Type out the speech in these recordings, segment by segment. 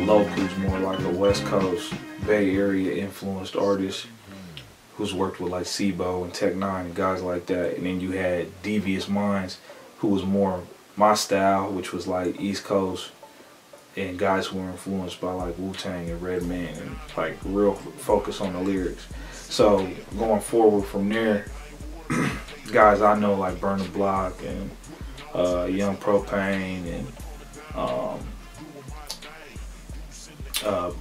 Loke, who's more like a West Coast, Bay Area influenced artist, who's worked with like Sibo and Tech Nine and guys like that. And then you had Devious Minds, who was more my style, which was like East Coast, and guys who were influenced by like Wu-Tang and Redman and like real focus on the lyrics. So going forward from there, guys I know like Burn the Block and Young Propane and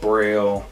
Braille,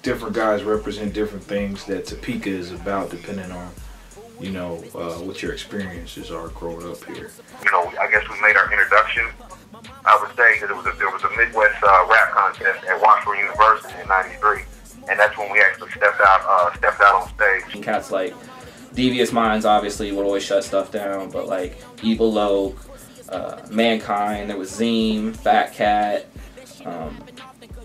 different guys represent different things that Topeka is about, depending on, you know, what your experiences are growing up here. You know, I guess we made our introduction, I would say, because there was a Midwest rap contest at Washington University in '93, and that's when we actually stepped out on stage. Cats like Devious Minds obviously would always shut stuff down, but like Evil Loke, Mankind, there was Zeem, Fat Cat,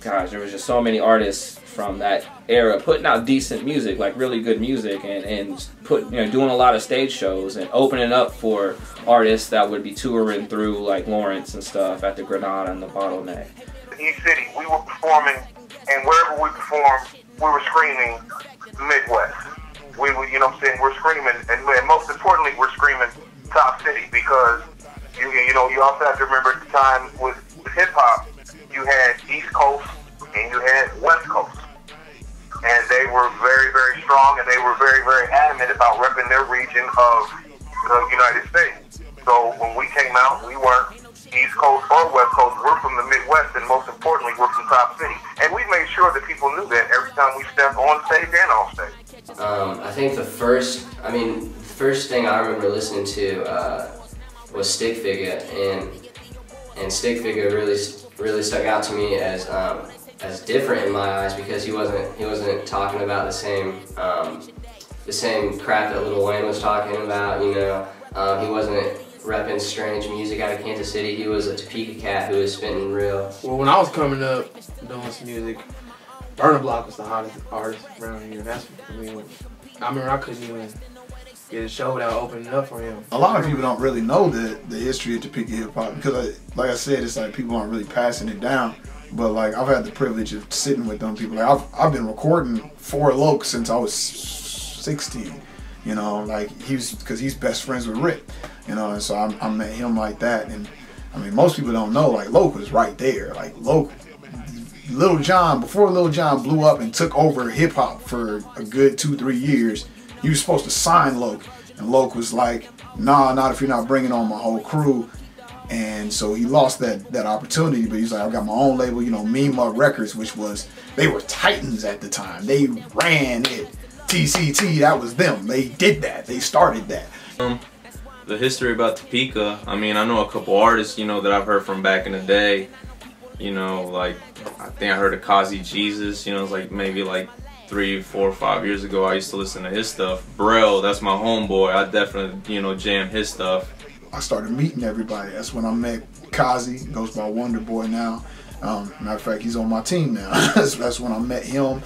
gosh, there was just so many artists from that era putting out decent music, like really good music, and doing a lot of stage shows and opening up for artists that would be touring through like Lawrence and stuff at the Granada and the Bottleneck. East City, we were performing, and wherever we performed, we were screaming Midwest. We were, you know what I'm saying, we're screaming, and most importantly, we're screaming Top City, because you know, you also have to remember at the time with hip hop, you had East Coast and you had West Coast. And they were very, very strong, and they were very, very adamant about repping their region of the United States. So when we came out, we weren't East Coast or West Coast. We're from the Midwest, and most importantly, we're from Top City. And we made sure that people knew that every time we stepped on stage and off stage. I think the first thing I remember listening to was Stick Figure, and Stick Figure really stuck out to me as different in my eyes, because he wasn't talking about the same crap that Lil Wayne was talking about. You know, he wasn't repping strange music out of Kansas City. He was a Topeka cat who was spitting real. Well, when I was coming up doing some music, Burn the Block was the hottest artist around here. That's, I mean, I remember I couldn't even get a show without opening up for him. A lot of people don't really know the history of Topeka hip hop, because like I said, it's like people aren't really passing it down. But like, I've had the privilege of sitting with them people. Like, I've been recording for Loke since I was 16. You know, like because he's best friends with Rick. You know, and so I met him like that. And I mean, most people don't know, like, Loke was right there. Like, Loke, Lil Jon, before Lil Jon blew up and took over hip hop for a good 2-3 years, he was supposed to sign Loke, and Loke was like, nah, not if you're not bringing on my whole crew. And so he lost that opportunity, but he's like, I've got my own label, you know, Mima Records, which was, they were titans at the time. They ran it. TCT, that was them. They did that. They started that. The history about Topeka, I mean, I know a couple artists, you know, that I've heard from back in the day. You know, like, I think I heard of Kazi Jesus, you know, it's like maybe like 3, 4, 5 years ago. I used to listen to his stuff. Braille, that's my homeboy. I definitely, you know, jam his stuff. I started meeting everybody. That's when I met Kazi, goes by Wonder Boy now. Matter of fact, he's on my team now. That's when I met him.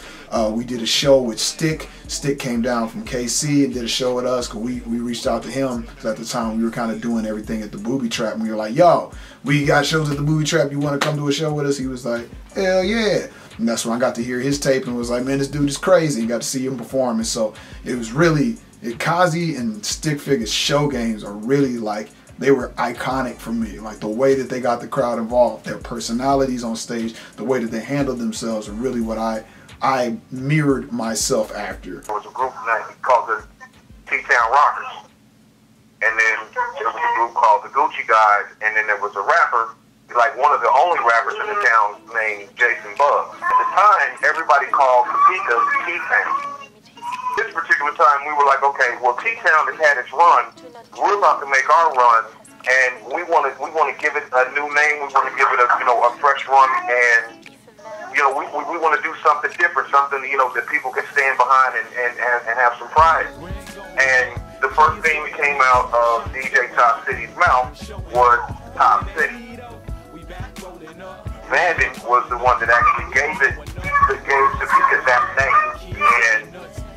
We did a show with Stick. Stick came down from KC and did a show with us, because we reached out to him, because at the time we were kind of doing everything at the Booby Trap, and we were like, yo, we got shows at the Booby Trap, you want to come do a show with us? He was like, hell yeah. And that's when I got to hear his tape and was like, man, this dude is crazy. And got to see him perform. And so it was really, Kazi and Stick Figure's show games are really like, they were iconic for me. Like, the way that they got the crowd involved, their personalities on stage, the way that they handled themselves are really what I mirrored myself after. There was a group called the T-Town Rockers, and then there was a group called the Gucci Guys, and then there was a rapper, like one of the only rappers in the town, named Jason Buggs. At the time, everybody called Topeka T-Town. This particular time, we were like, okay, well, T-Town has had its run. We're about to make our run, and we want to give it a new name. We want to give it a, you know, a fresh run, and you know, we want to do something different, something, you know, that people can stand behind and have some pride. And the first thing that came out of DJ Top City's mouth was Top City. Vanden was the one that actually gave Topeka that name, and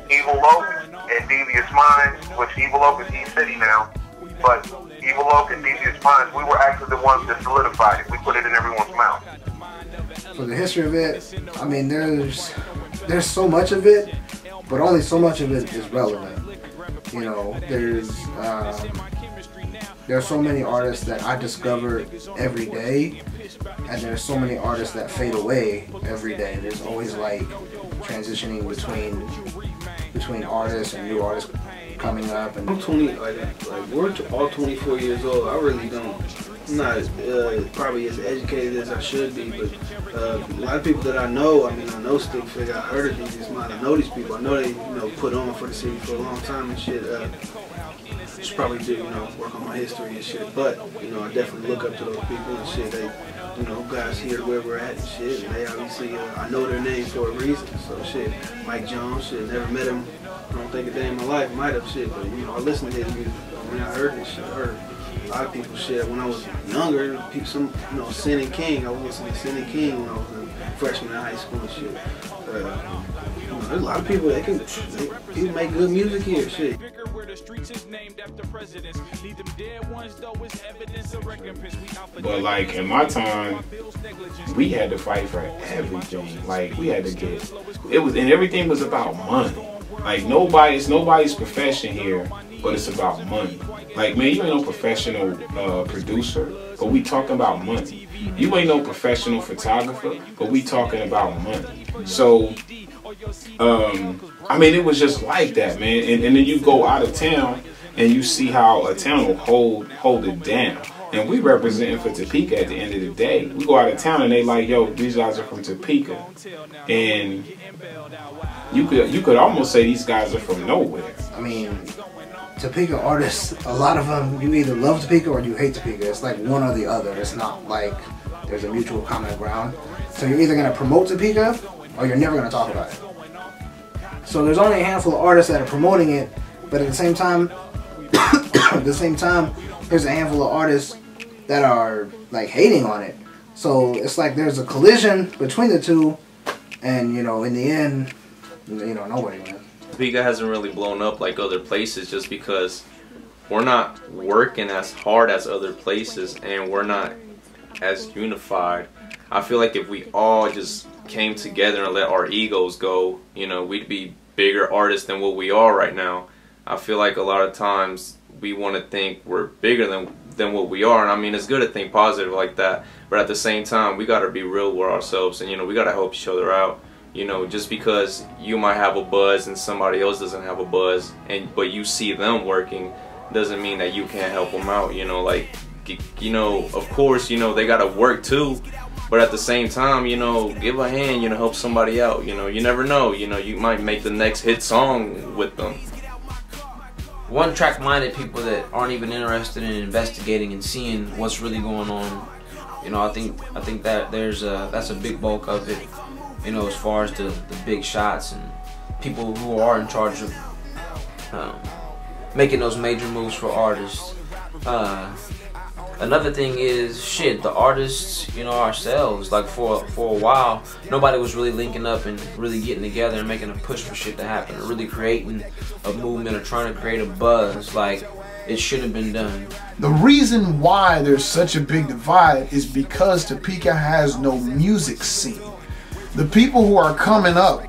Evil Loke and Devious Minds, which Evil Loke is East City now, but Evil Loke and Devious Minds, we were actually the ones that solidified it. We put it in every for the history of it, I mean, there's so much of it, but only so much of it is relevant. You know, there's so many artists that I discover every day, and there's so many artists that fade away every day. There's always like transitioning between artists and new artists coming up. And I'm 20, like we're all 24 years old. I really don't. I'm not probably as educated as I should be, but a lot of people that I know, I mean, I know Stick Figure, I heard of these, I know these people, I know they, you know, put on for the city for a long time and shit. Should probably do, you know, work on my history and shit, but, you know, I definitely look up to those people and shit. They, you know, guys here where we're at and shit, and they obviously, I know their name for a reason, so shit. Mike Jones, shit, never met him, I don't think a day in my life, might have shit, but, you know, I listened to his music, I mean, I heard this shit, I heard a lot of people shit. When I was younger, people, some, you know, Sin and King, I was listening to Sin and King when I was a freshman in high school and shit. You know, there's a lot of people that people make good music here, shit. But like in my time, we had to fight for everything. Like we had to get and everything was about money. Like it's nobody's profession here, but it's about money. Like man, you ain't no professional producer, but we talking about money. You ain't no professional photographer, but we talking about money. So I mean, it was just like that, man. And then you go out of town and you see how a town will hold it down. And we representing for Topeka at the end of the day. We go out of town and they like, yo, these guys are from Topeka. And you could almost say these guys are from nowhere. I mean, Topeka artists, a lot of them, you either love Topeka or you hate Topeka. It's like one or the other. It's not like there's a mutual common ground. So you're either going to promote Topeka or you're never going to talk about it. So there's only a handful of artists that are promoting it, but at the same time, there's a handful of artists that are like hating on it. So it's like there's a collision between the two, and you know, in the end, you know, nobody wins. Topeka hasn't really blown up like other places just because we're not working as hard as other places and we're not as unified. I feel like if we all just came together and let our egos go, you know, we'd be bigger artists than what we are right now. I feel like a lot of times we want to think we're bigger than what we are, and I mean, it's good to think positive like that, but at the same time we got to be real with ourselves, and you know, we got to help each other out. You know, just because you might have a buzz and somebody else doesn't have a buzz, but you see them working, doesn't mean that you can't help them out. You know, like, you know, of course, you know, they got to work too, but at the same time, you know, give a hand, you know, help somebody out. You know, you never know, you know, you might make the next hit song with them. One-track minded people that aren't even interested in investigating and seeing what's really going on. You know, I think that that's a big bulk of it. You know, as far as the big shots and people who are in charge of making those major moves for artists. Another thing is, shit, the artists, you know, ourselves, like for a while, nobody was really linking up and really getting together and making a push for shit to happen, or really creating a movement or trying to create a buzz like it should have been done. The reason why there's such a big divide is because Topeka has no music scene. The people who are coming up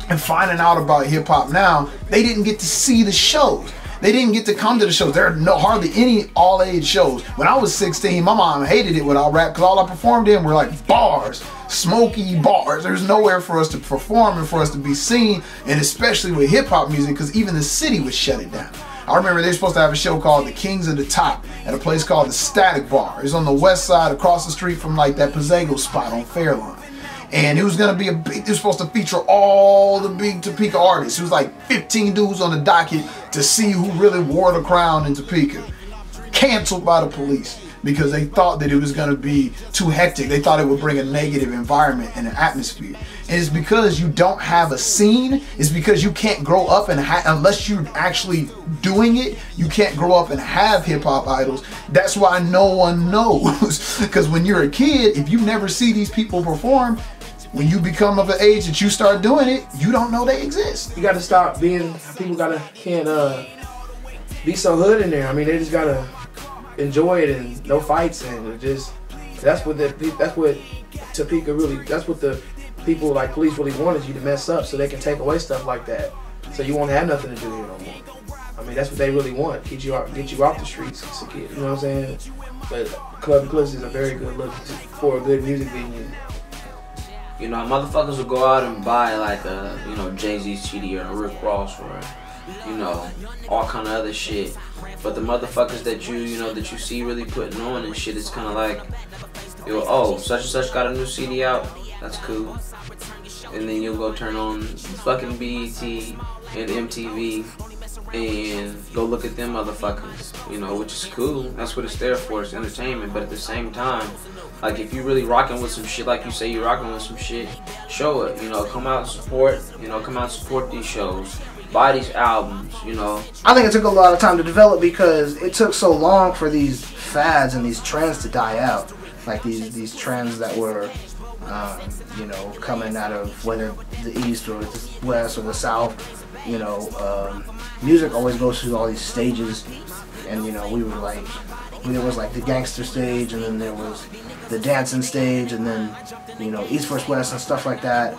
and finding out about hip-hop now, they didn't get to see the shows. They didn't get to come to the shows. There are hardly any all-age shows. When I was 16, my mom hated it when I rap because all I performed in were like bars, smoky bars. There's nowhere for us to perform and for us to be seen, and especially with hip-hop music, because even the city would shut it down. I remember they were supposed to have a show called The Kings of the Top at a place called the Static Bar. It was on the west side across the street from like that Pizzago spot on Fairlawn. And it was gonna be it was supposed to feature all the big Topeka artists. It was like 15 dudes on the docket to see who really wore the crown in Topeka. Canceled by the police because they thought that it was gonna be too hectic. They thought it would bring a negative environment and an atmosphere. And it's because you don't have a scene. It's because you can't grow up and unless you're actually doing it, you can't grow up and have hip-hop idols. That's why no one knows. Because when you're a kid, if you never see these people perform, when you become of an age that you start doing it, you don't know they exist. You gotta stop being, people can't be so hood in there. I mean, they just gotta enjoy it and no fights and just, that's what Topeka really, that's what the people like police really want, is you to mess up so they can take away stuff like that. So you won't have nothing to do here no more. I mean, that's what they really want, get you off the streets, you know what I'm saying? But Club Eclipse is a very good look for a good music venue. You know, motherfuckers will go out and buy like a, you know, Jay-Z CD or a Rick Ross or, you know, all kind of other shit. But the motherfuckers that you know, that you see really putting on and shit, it's kind of like, yo, oh, such and such got a new CD out, that's cool. And then you'll go turn on fucking BET and MTV and go look at them motherfuckers, you know, which is cool. That's what it's there for, it's entertainment. But at the same time, like, if you really rocking with some shit, like you say you're rocking with some shit, show it, you know, come out and support, you know, come out and support these shows, buy these albums, you know. I think it took a lot of time to develop because it took so long for these fads and these trends to die out. Like these trends that were, you know, coming out of whether the East or the West or the South, you know, music always goes through all these stages, and, you know, we were like, there was like the gangster stage, and then there was the dancing stage, and then, you know, East vs. West and stuff like that.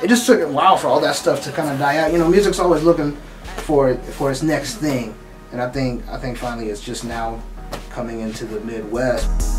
It just took a while for all that stuff to kind of die out. You know, music's always looking for its next thing, and I think finally it's just now coming into the Midwest.